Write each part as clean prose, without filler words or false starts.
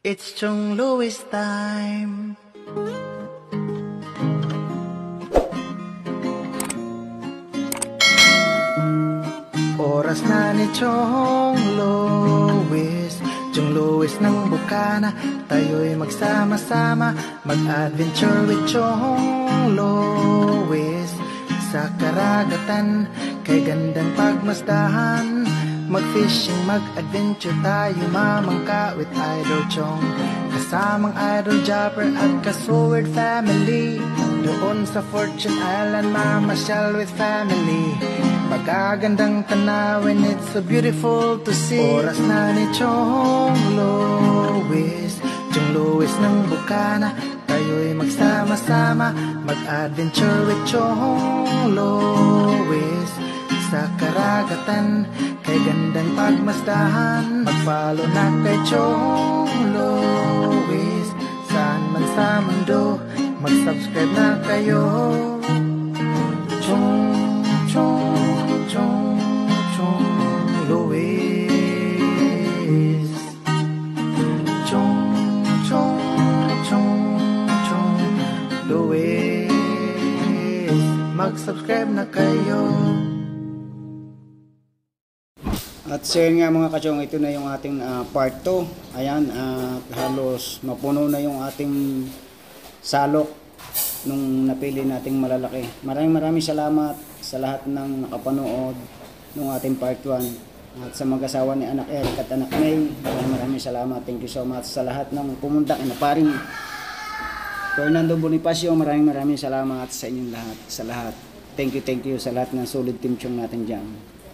It's Chong Louis time. Oras na ni Chong Louis, Chong Louis ng Bukana. Tayo'y magsama-sama, mag-adventure with Chong Louis. Sa karagatan, kay gandang pagmasdahan, mag-fishing, mag-adventure tayo, mamangka with Idol Chong. Kasamang Idol Jumper at ka-Sword family. Doon sa Fortune Island, mamasyal with family. Magagandang tanawin, it's so beautiful to see. Oras na ni Chong Louis, Chong Louis ng Bukana. Tayo'y magsama-sama, mag-adventure with Chong Louis. Sa karagatan, kay gandang pagmasdahan, mag-follow na kay Chong Louis. Saan man sa mundo, mag-subscribe na kayo. Chong, Chong, Chong, Chong Louis. Chong, Chong, Chong, Chong Louis. Mag-subscribe na kayo. At share nga mga kachong, ito na yung ating part 2. Ayan, halos mapuno na yung ating salok nung napili nating malalaki. Maraming salamat sa lahat ng nakapanood nung ating part 1. At sa mag-asawa ni Anak Eric at Anak May, maraming salamat. Thank you so much sa lahat ng pumunta. Paring Fernando Bonifacio, maraming salamat sa inyong lahat. Sa lahat. Thank you sa lahat ng solid team chong natin dyan.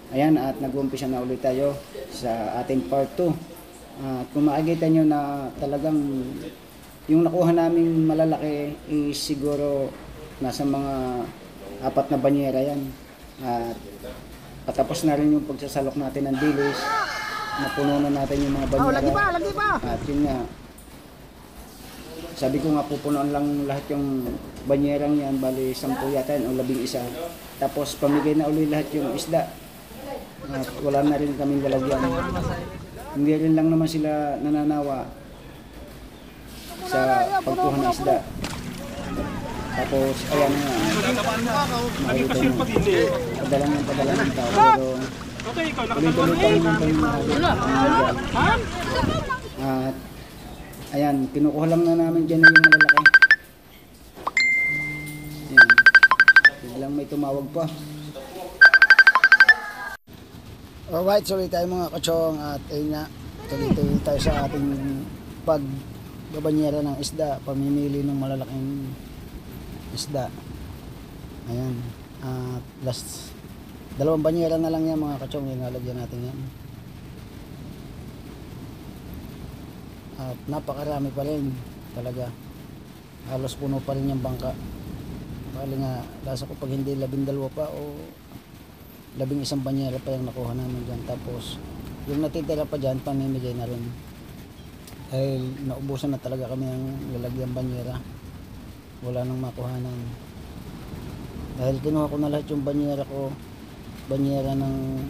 Ayan, at nag-umpisa na ulit tayo sa ating part 2. Kung makikita nyo na talagang yung nakuha naming malalaki is siguro nasa mga 4 na banyera yan. At patapos na rin yung pagsasalok natin ng dilis. Napuno na natin yung mga banyera. Lagi pa! At yun nga, sabi ko nga pupunuan lang lahat yung banyerang yan, bali 10 yata yan o 11. Tapos pamigay na ulit lahat yung isda. At wala na rin kaming lalagyan. Hindi rin lang naman sila nananawa sa pagkuha ng isda. Tapos ayan nga, makikita nyo, padala ng tao. Pero ulit-ulit ang pangyayon. At ayan, kinukuha lang na namin dyan yung malalaki. Ayan, biglang may tumawag pa. Alright, sorry tayo mga kachong, at ayun nga, tuloy tayo sa ating pagbabanyera ng isda, pamimili ng malalaking isda. Ayan, at last 2 banyera na lang yan mga kachong, yung nalagyan natin yan. At napakarami pa rin talaga, halos puno pa rin yung bangka. Bali nga, lasa ko pag hindi 12 pa o 11 banyera pa yung nakuha namin dyan. Tapos yung natitira pa dyan, pamimigay na rin dahil naubusan na talaga kami ng lalagyan banyera, wala nang makuhanan. Dahil kinuha ko na lahat yung banyera ko, banyera ng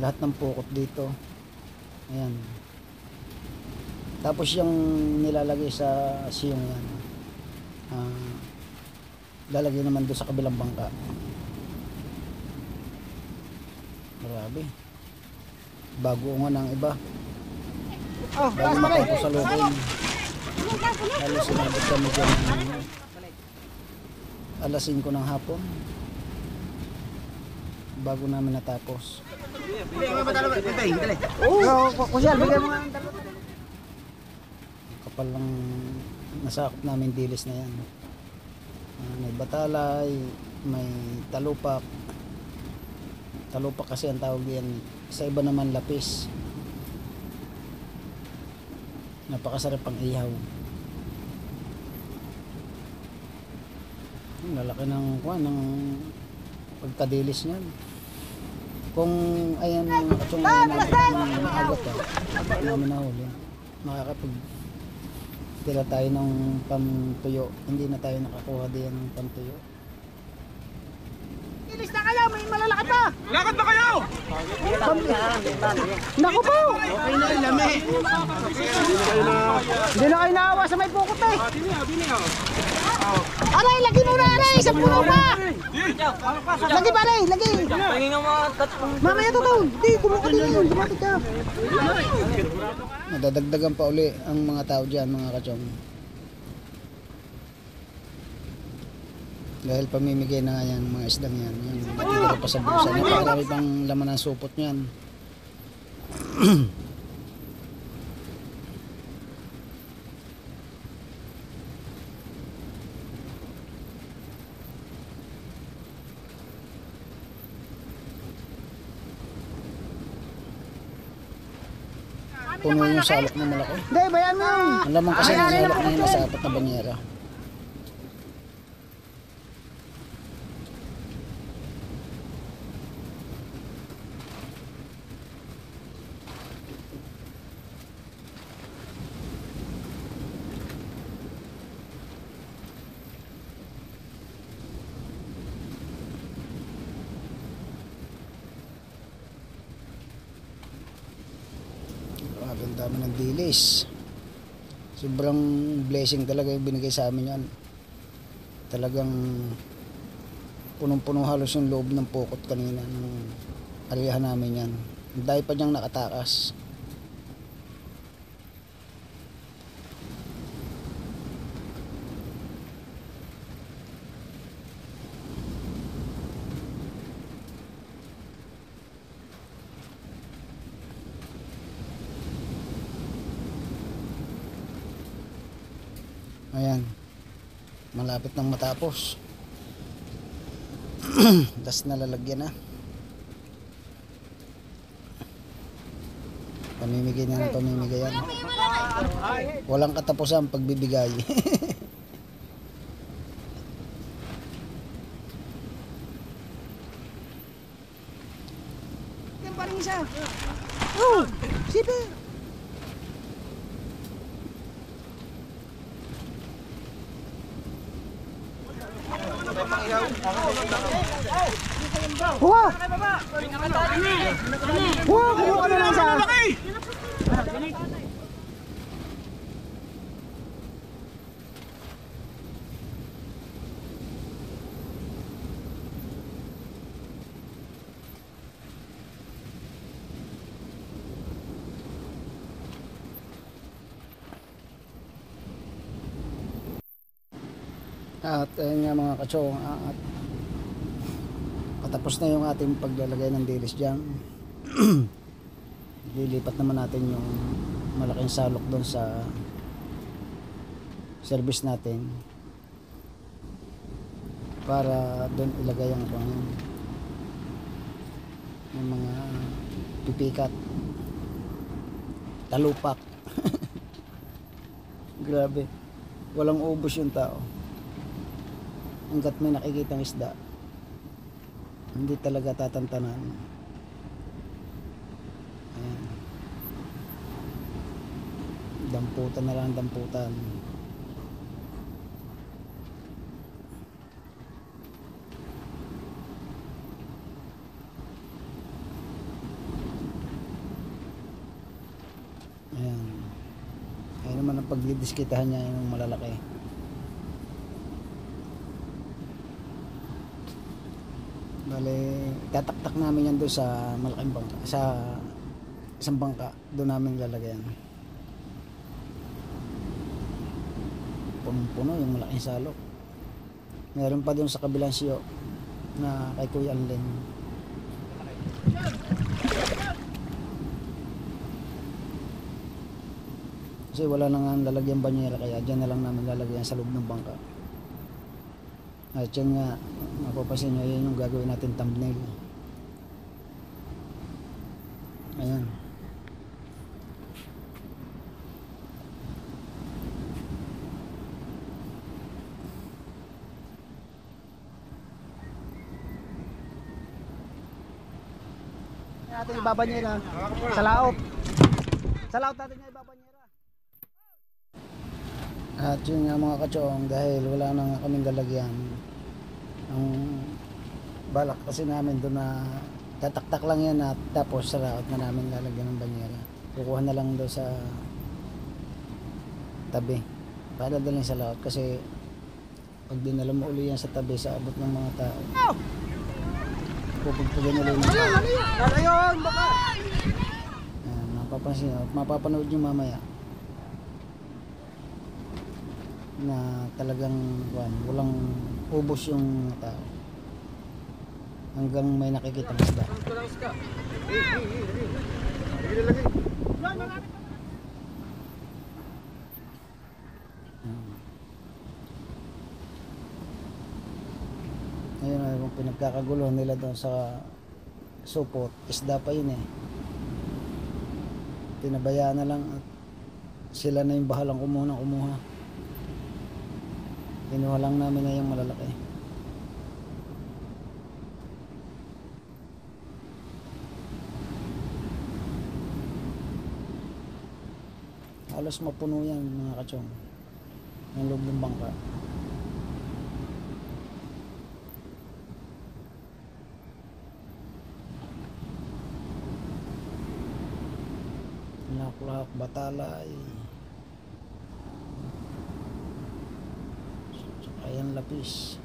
lahat ng pukot dito. Ayan, tapos yung nilalagay sa siyong yan, lalagay naman doon sa kabilang bangka. Grabe, bago nga ng iba. Bago matapos sa loob, halos sinabot kami dyan alas 5 ng hapon bago namin natapos. Kapal lang nasakop namin dilis na yan. May batalay, may talupak kasi ang tawag yan, sa iba naman lapis. Napakasarap pang ihaw. Lalaki ng pagkadilis niyan. Kung ayan atong naagot namin nahuli, makakapag tira tayo ng pantuyo. Hindi na tayo nakakuha diyan ng pantuyo. Ilis na kayo, may malalaki pa. Lakad ba kayo? Naku po. Okay na yung lami. Hindi na kayo naawa sa may pukot eh. Aray, lagi mo na aray, sa puno pa. Lagi pa aray, lagi. Mamaya to doon. Hindi, kumuha din yun. Dumating ka. Nadadagdagan pa uli ang mga tao dyan, mga kachong. Dahil pamimigay na nga yan, mga isdang yan. Yung matitira pa sa bulsa. Napakarami pang laman ng supot niyan. Puno yung salok na malaki. Hindi, bayan mo. Ang laman kasi ng salok na yun nasa apat na banyera. Ang dami ng dilis. Sobrang blessing talaga yung binigay sa amin yan. Talagang punong-puno halos yung loob ng pukot kanina ng alihan namin yan. Ang dahil pa niyang nakatakas. Ayan, malapit nang matapos. Das nalalagyan na. Pamimigay na ng pamimigay yan. Walang katapusan pagbibigay. Yan pa rin isa. Oh, sipe. Huwa! Huwa! Kumuha ka na lang sa... At ayun nga mga kachong, at patapos na yung ating paglalagay ng dilis dyan. Lilipat naman natin yung malaking salok doon sa service natin para doon ilagay ang yung mga pipikat, talupak. Grabe, walang ubos yung tao hanggat may nakikitang isda. Hindi talaga tatantanan. Ayan. Damputan na lang, damputan. Ayan. Ayan naman ang pagdidiskitahan niya yung malalaki. Bale, tataktak namin yan doon sa malaking bangka, sa isang bangka, doon namin lalagyan. Punong-puno yung malaking salok. Meron pa doon sa kabilang siyo na kay Kuya Allen. Kasi wala na nga lalagyan banyera, kaya dyan na lang namin lalagyan sa loob ng bangka. At yun nga, mapapasin nyo, yun yung gagawin natin thumbnail. Ayan. Natin ibabanyera sa laot. Sa laot natin niya ibabanyera. At yun nga mga kachong, dahil wala na nga kaming lalagyan, ang balak kasi namin doon na tataktak lang yan at tapos sa laot na namin lalagyan ng banyera. Kukuha na lang doon sa tabi para dalhin sa laot kasi pag dinala mo uli yan sa tabi sa abot ng mga tao pupugpugin uli ng tao. Ayun, baka. Ayan, mapapansin nyo, mapapanood nyo mamaya na talagang walang ubos yung tao hanggang may nakikita ng isda. Ayun na yung pinagkakagulo nila doon sa supot, isda pa yun eh. Pinabayaan na lang at sila na yung bahalang kumuha ng kumuha. Kinuha lang namin na yung malalaki. Halos mapuno yan mga kachong ng loob ng bangka. Laklak, batalay, saka yan lapis.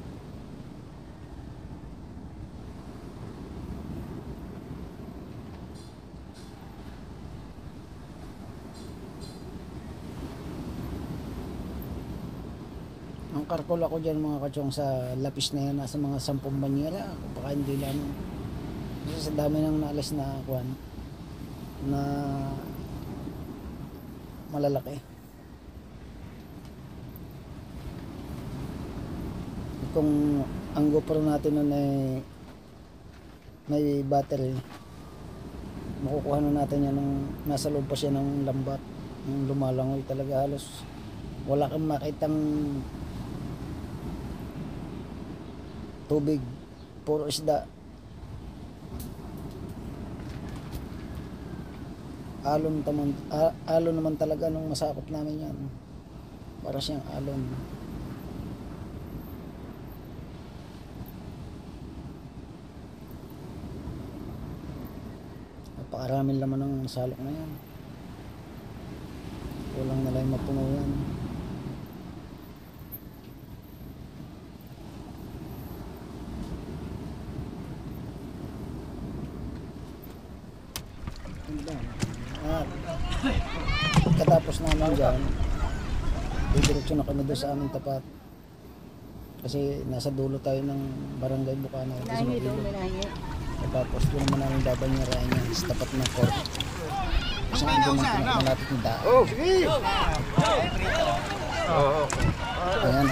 Ang karkol ako dyan mga kachong sa lapis na yan, nasa mga 10 banyera, baka hindi lang. Kasi sa dami ng naalis na kuwan na malalaki. Kung ang GoPro natin nun ay may battery, makukuha na natin yan ng nasa loob pa siya ng lambat, yung lumalangoy talaga, halos wala kang makitang tubig, puro isda. Alon naman talaga nung masakop namin yan, para siyang alon. Napakaraming laman ng salok na yan, kulang na lang mapuno yan. At pagkatapos namin dyan, didiretso na kami doon sa aming tapat kasi nasa dulo tayo ng barangay Bukana. Tapos doon naman namin babanyarain yan sa tapat ng court kasi doon ang pinakamalapit ng daan. Ayan,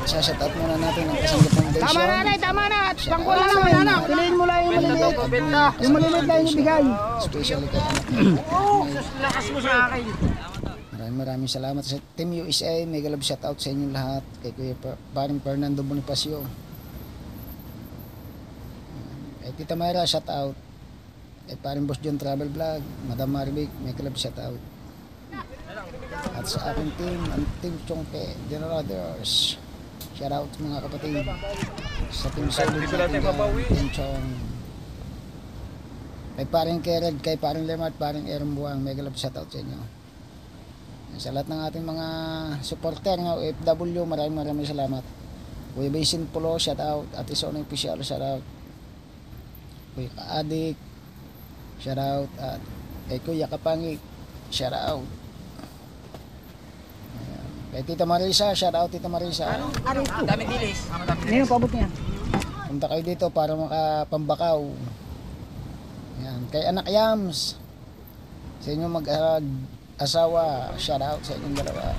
sashout out muna natin ang Kasangga Foundation. Tama na, Nay, tama na. Pangko na lang, anak. Piliin mo lang yung maliliit. Yung maliliit lang yung ibigay. Especially kay anak. Lakas mo sa akin. Maraming salamat sa Team USA. Mega love shout out sa inyong lahat. Kay Kuya Paring Fernando Bonifacio. Kay Tita Mayra, shout out. Kay Paring Boss John Travel Vlog. Madam Marvic, mega love shout out. At sa aking team, ang Team Chongpe, Generators. Shout out mga kapatid. Sa Team Solid natin yan, Team Chong. Kay Paring Kered, kay Paring Lemart, Paring Aaron Buang, mega love shout out sa inyo. Sa lahat ng ating mga supporter ng OFW, maraming salamat. Kuya Basin Pulo, shout out. Ate Soneng Official, shout out. Kuya Kaadik, shout out. At kay Kuya Kapangik, shout out. Kay Tita Marisa, shout out Tita Marisa. Dami dilis. Ngayon, paabot niya. Punta kayo dito para makapambakaw. Yan. Kay Anak Yams, sa inyo mag-asawa, shout out sa inyong dalawa.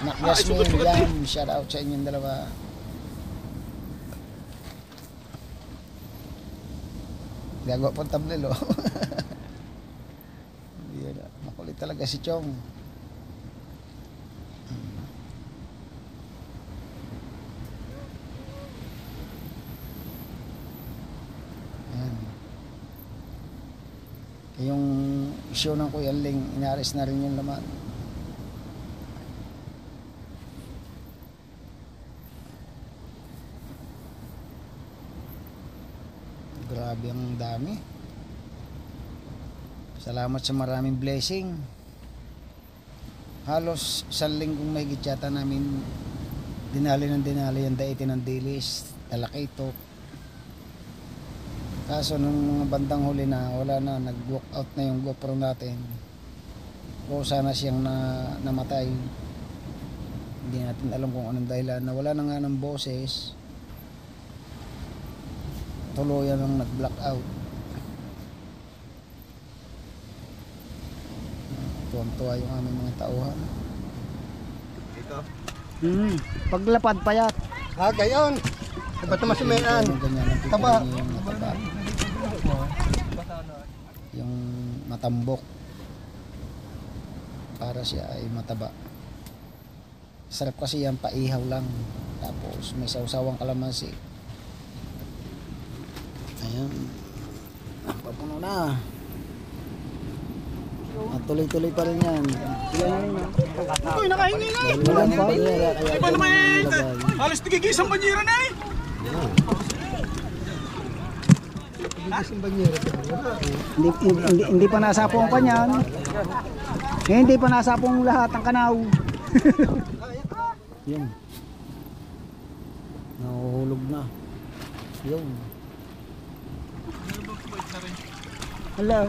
Anak Jasmine, Yam, shout out sa inyong dalawa. Gagawa pong tablelo. Makulit talaga si Chong. Yung show ng Kuya Ling, inaris na rin yung laman. Grabe ang dami. Salamat sa maraming blessing. Halos isang linggong mahigit yata namin dinali ang daitin ng dilis, talakito. Kaso nung mga bandang huli na, wala na, nag-walk out na yung GoPro natin. O sana siyang namatay. Hindi natin alam kung anong dahilan, na wala na nga ng boses. Tuluyan ang nag-blackout. Tuwang-tuwa yung aming mga tauhan. Ito. Paglapad payat. Ah, gayon. Ba't naman sumayan? Taba. Yung matambok para siya ay mataba. Sarap kasi yan, paihaw lang, tapos may sawsawang kalamansi. Ayan, papuno na. At tuloy-tuloy pa rin yan. Uy, nakahingi na. Walang banyera, kaya Iba naman eh. nilagay. Halos tigigisang banyera na eh. Hindi pa nasapong pa niyan. Hindi pa nasapong lahat ang kanaw. Yun. Nahuhulog na. Yun. Hello.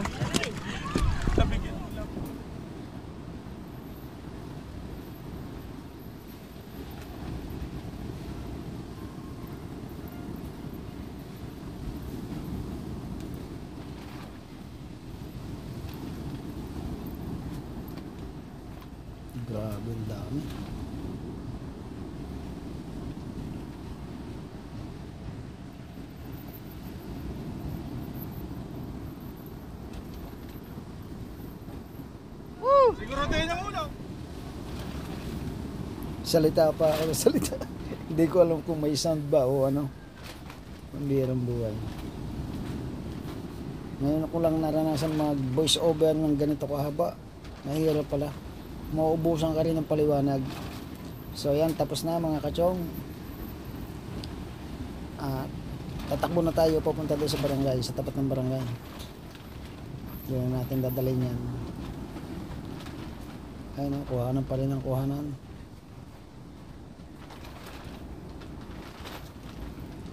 Grabe ang dami. Siguro tayo ng ulo. Salita pa ako, salita. Hindi ko alam kung may sound ba o ano. Ang bihirang buhay. Ngayon ko lang naranasan mag voice over ng ganito kahaba. Mahirap pala. Mauubusan ka rin ng paliwanag. So yan, tapos na mga kachong. Tatakbo na tayo papunta doon sa barangay, sa tapat ng barangay. Doon natin dadalhin yan. Ayun, kuhanan pa rin ang kuhanan.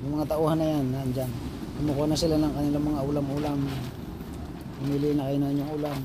Yung mga tauhan na yan, nandyan. Kumukuha na sila ng kanilang mga ulam-ulam. Pumili na kayo na yung ulam.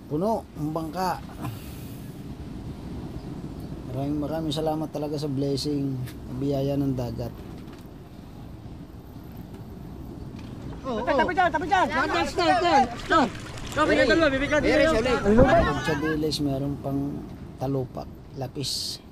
Puno ang bangka. Maraming salamat talaga sa blessing, biyaya ng dagat. Tabi dyan. Sa dilis meron pang talupak, lapis.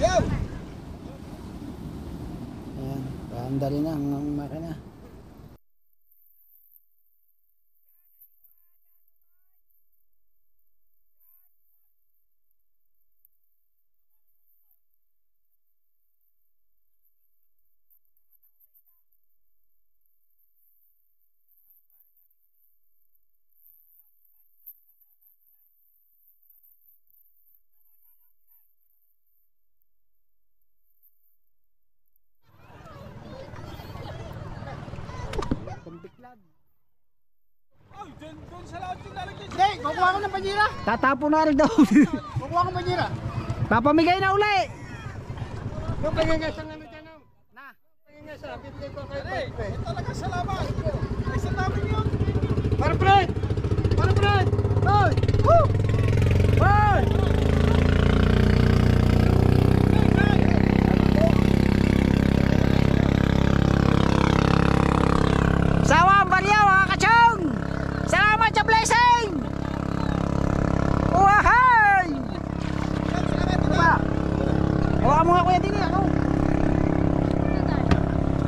Ayan, paanda rin na ang makina. Ay, doon sa lahat yung lalagyan. Hindi, kukuha ko ng banyera. Tatapo na rin daw. Kukuha ko ng banyera. Papamigay na uli. Yung pangingasan namin dyan. Na. Pangingasan, bibigay ko kayo. Talaga salamat. Ay, sa namin yun. Para Fred! Para Fred! Hoy! Woo! Hoy!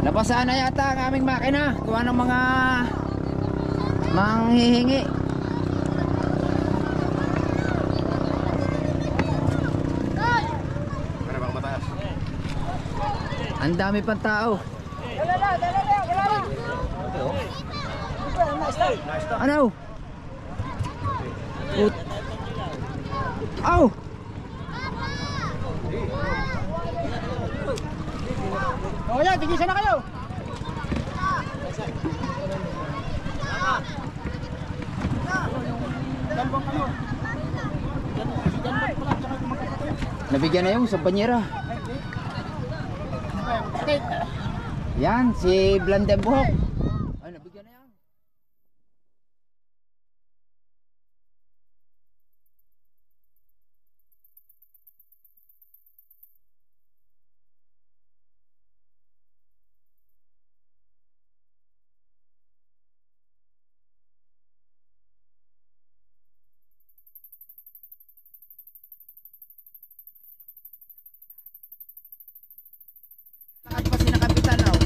Nabasaan na yata ang aming makina. Kuha ng mga manghihingi. Ang dami pang tao. Ano? Aw! O yan, tigisan na kayo. Nabigyan na yung sa banyera. Yan, si Blandenbuhok. Ay, nabigyan na yan. Pa sina kapitan oh.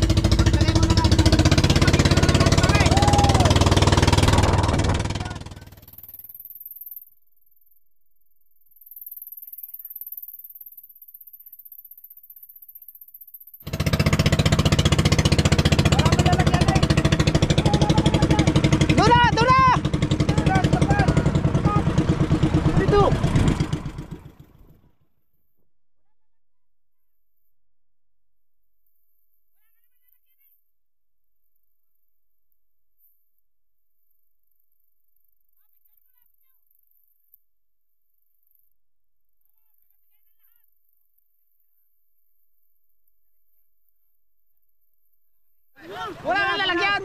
Wala nang lalagyan.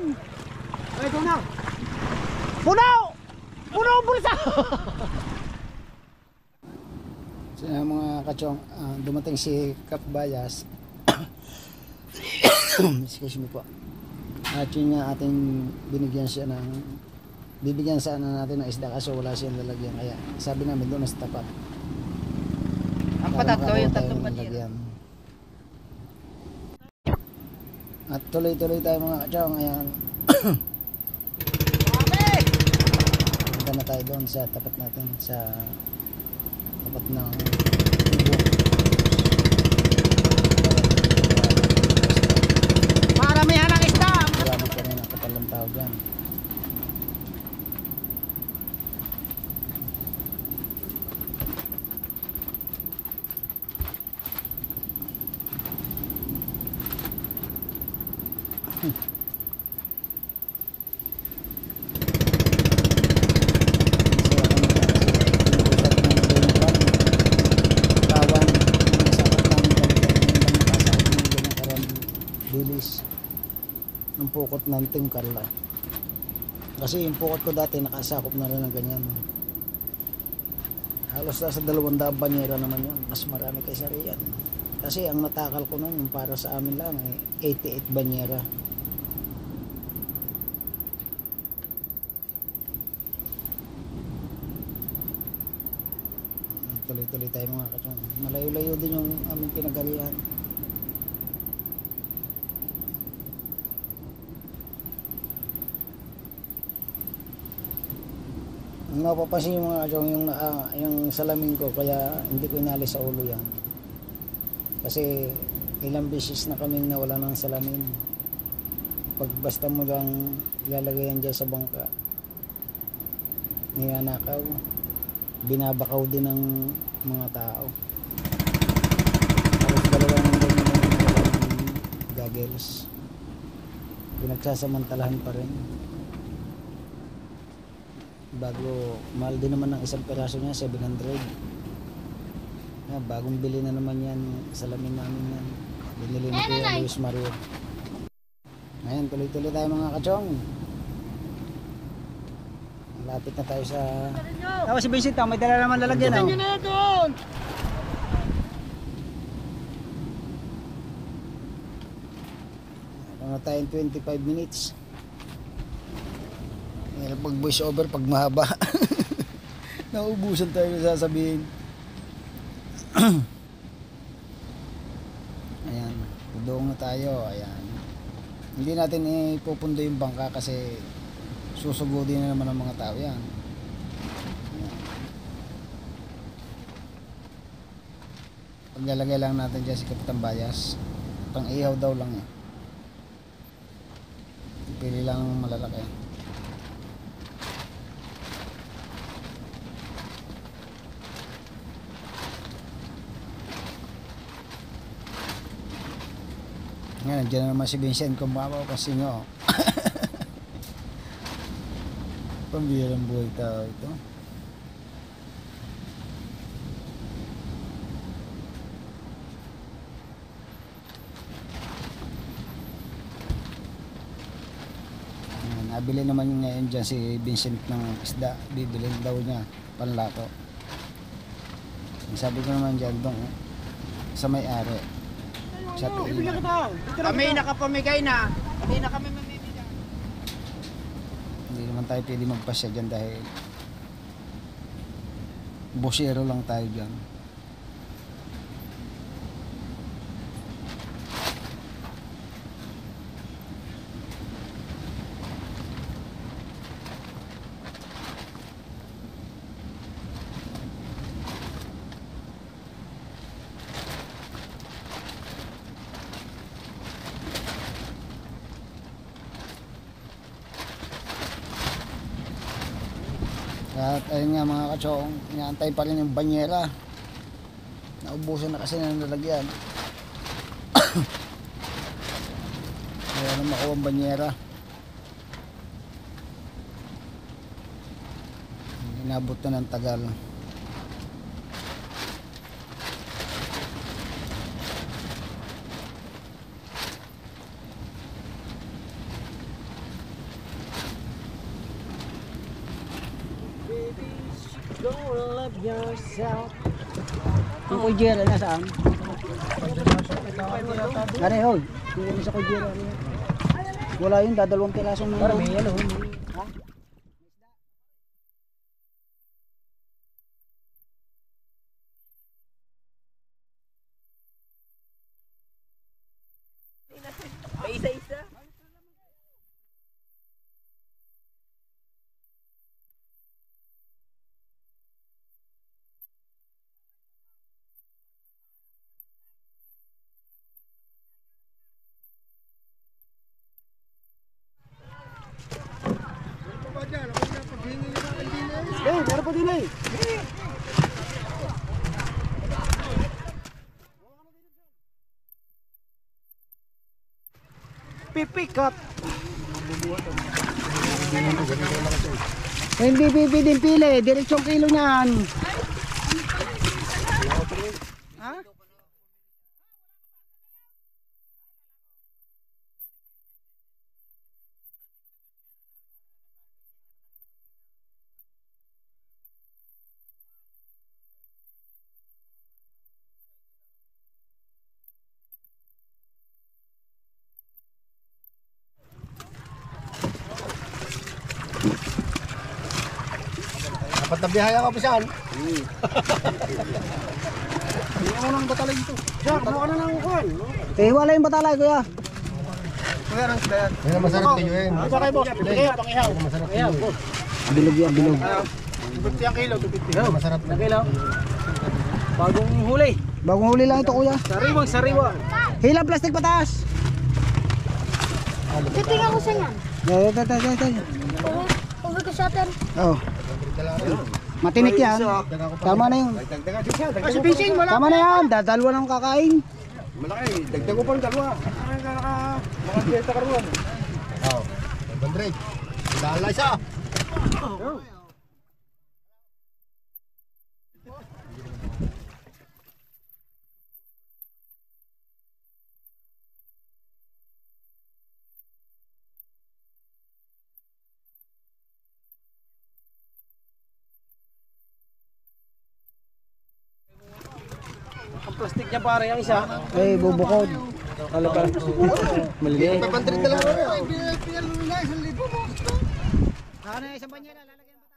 Ay, tunaw. Punaw! Punaw ang bulsa! So, mga kachong, dumating si Kapbayas. Excuse me po. At yun nga ating binigyan siya ng bibigyan sana natin ng isda kaso wala siyang lalagyan. Kaya sabi namin doon sa tapat. Ang patatlo yung tatlong lalagyan. At tuloy-tuloy tayo mga kachong. Ayan. Punta na tayo doon sa tapat natin. Sa tapat ng Maramihan ang isda. marami pa rin ang kapalang tao dyan. Ng pukot ng Team Carla. Kasi yung pukot ko dati nakasakop na rin ng ganyan. Halos nasa 200 banyera naman yun. Mas marami kaysa riyan. Kasi ang natakal ko nun yung para sa amin lang 88 banyera. Tuloy-tuloy tayo mga kachong. Malayo-layo din yung aming pinagarihan. Ang napapansin yung mga kachong yung salamin ko kaya hindi ko inalis sa ulo yan. Kasi ilang beses na kaming nawala ng salamin. Pag basta mo lang ilalagay yan dyan sa bangka, ninanakaw, binabakaw din ng mga tao. Tapos dalawa ng ganyan ng goggles. Pinagsasamantalahan pa rin. Bago, mahal din naman ng isang peraso niya, 700. Bagong bili na naman yan, salamin namin yan. Binili ni Kuya Luis Mario. Ngayon, tuloy-tuloy tayo mga kachong. Lapit na tayo sa... Tapos si Vincent, may dala naman lalagyan. Tingnan nyo na doon! Ano tayong 25 minutes. Pag voice over, pag mahaba. Naubusan tayo na sasabihin. Ayan, doon na tayo. Ayan. Hindi natin ipupundo yung bangka kasi susugudin na naman ng mga tao yan. Paglalagay lang natin dyan si Kapitan Bayas. Pang ihaw daw lang eh. Pili lang ng malalaki. Ngayon, nandiyan na naman si Vincent kung mapapansin nyo. Pambihirang buhay tao ito. Nabili naman yung ngayon dyan si Vincent ng isda. Bibili daw niya panlato. Sabi ko naman dyan doon sa may-ari. Sa tiin. Kami nakapamigay na. Hindi na kami mamimigay. Hindi naman tayo pwede magpasya dyan dahil bosero lang tayo dyan. At ayun nga mga katsong, inaantay pa rin yung banyera. Naubusan na kasi ng lalagyan. Kaya na makuha ang banyera. Inabot na ng tagal. Don't love yourself. Ang kujera nasaan? Gari hoy. Hindi sa kujera. Wala yun, dadalawang pirasong mga. Para may ano. Ha? May isa-isa. Meron pa din eh. Pipikat. Hindi pipidin pili, diretsong kilo niyan. Ha? Dapat nabihaya ka pa saan? Hindi mo nang batalay ito. Diyan, kumuha ka na ng kuhan. Wala yung batalay, kuya. Yan ang masarap kayo yun. Ano ba kayo, boss? Kaya, pangihaw. Masarap kayo. Bilog yan, bilog. 50 ang kilo, 50. Masarap na. Kilo. Bagong huli. Bagong huli lang ito, kuya. Sariwang sariwa. Hila, plastic pataas. Titingnan ko sa yan. Uwi ko sa atin. Oh. Matinik yan. Tama na yun. Tama na yan. Dalawa ng kakain. Malaki, dagdag ko pa ng dalawa. Mga biyeta karuan. Oo. 500. Dala isa. Ang plastic niya pare ang isa. Eh, bubukod. Ano pa? Maliliit. 500 na lang. Ano yung isang banyera? Lalagyan ba?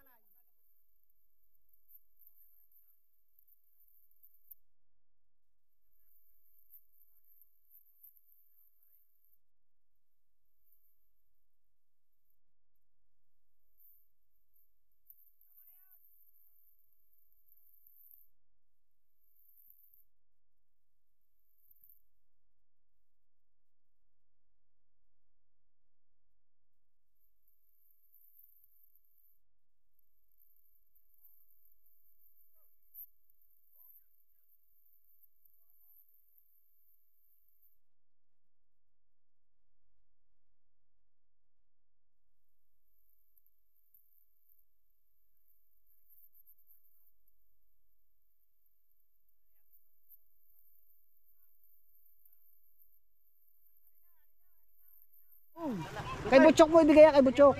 Kay Butchok mo ibigay kay Butchok.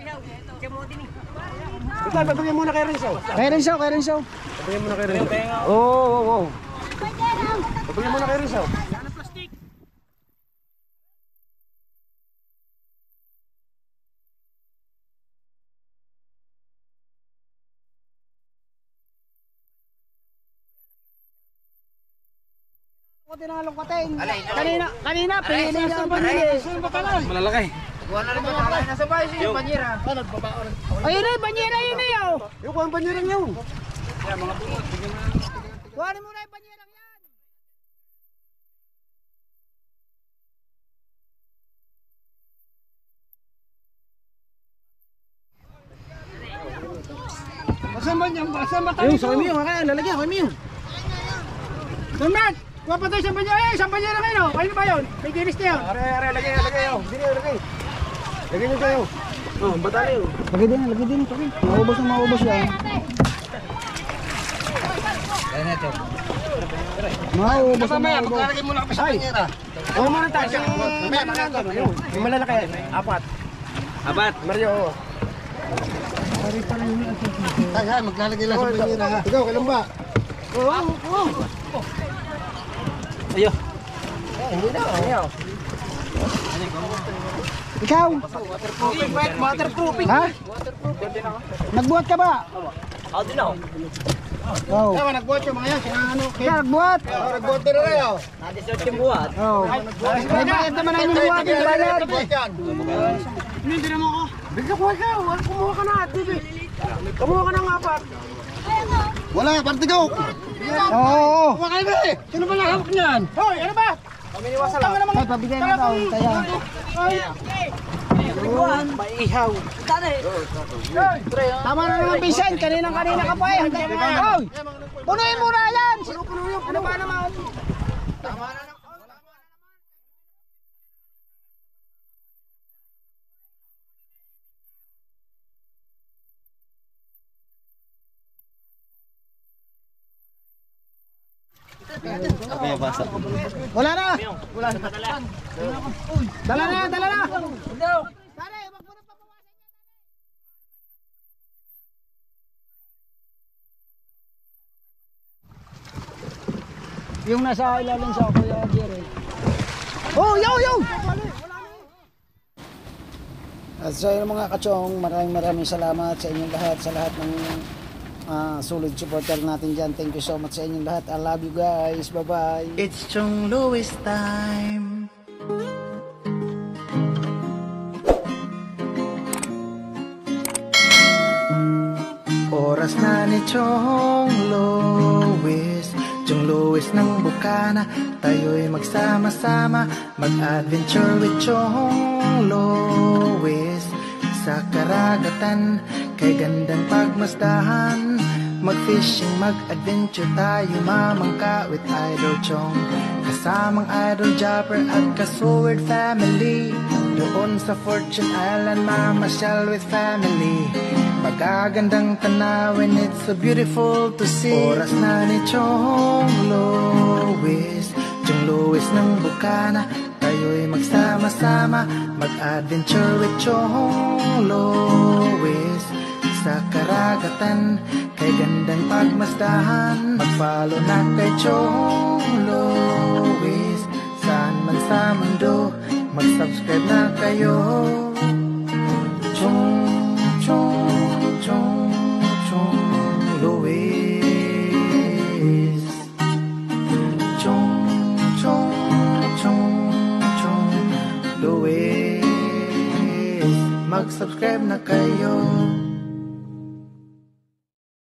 Ito, babagyan muna kay Renzo. Kay Renzo, kay Renzo. Babagyan muna kay Renzo. Oo. Babagyan muna kay Renzo. Tinalong kating. Kanina pinili niya ang panili. Malalaki. Ayun na, banyera yun na yun. Yung kuha ang panyerang yun. Kuhanin mo na yung banyerang yan. Saan ba niyan? Saan ba tayo? Ayun, sa kami yun. Lalagyan, kami yun. Sunmat! Kuha pa tayo isang banyera. Isang banyera ngayon. Ayun ba yun? May gilis na yun. Are, lagay. Lagay. Lagay nyo kayo. Oh, batali yun. Lagay din. Maubos na maubos yan. Maubos na maubos. Maglalagay muna kami sa panyera. Oo, muna tayo. Yung malalaki. Apat. Mario, oo. Ay, maglalagay lang sa panyera ha. Ikaw, kailan ba? Ayo. Hindi na. Ikaw? Waterproofing. Ha? Nagbuhat ka ba? Ako din ako. Oo. Kaya nagbuhat yung mga yan. Ano? Kaya nagbuhat? Nagbuhat din rin ako. Na-dessert yung buhat. Oo. May bayad naman ang inyong buhat. May bayad. Hindi naman ako. Bigla kuha ka. Kumuha ka na. Kumuha ka ng apat. Wala, partigo. Oo. Kuha kayo ba eh? Sino ba nahawak niyan? Hoy, ano ba? Kami ni Wasala. Ay, pabigay na daw. Kaya. Maihaw. Tama na naman, Vincent. Kanina ka pa eh. Hoy! Punuin mo na yan! Ano ba naman? Tama na. Wala na! Dala na! Pare, wag mo na papawasan yan. Yung nasa ilalim sa Kuya Jerry. Oh, yo! At so yun mga kachong, maraming salamat sa inyong lahat, sa lahat ng solid supporter natin dyan. Thank you so much sa inyong lahat. I love you guys. Bye-bye. It's Chong Louis time. Oras na ni Chong Louis, Chong Louis ng Bukana. Tayo'y magsama-sama, mag-adventure with Chong Louis. Sa karagatan, kay gandang pagmasdahan, mag-fishing, mag-adventure tayo, mamangka with Idol Chong. Kasamang Idol Jopper at Kasword family. Doon sa Fortune Island, mamasyal with family. Magagandang tanawin, it's so beautiful to see. Oras na ni Chong Louis, Chong Louis ng Bukana. Tayo'y magsama-sama, mag-adventure with Chong Louis. Sa karagatan, kay gandang pagmasdahan, mag-follow na kay Chong Louis. Saan man sa mundo, mag-subscribe na kayo. Chong Louis. Chong Louis. Mag-subscribe na kayo.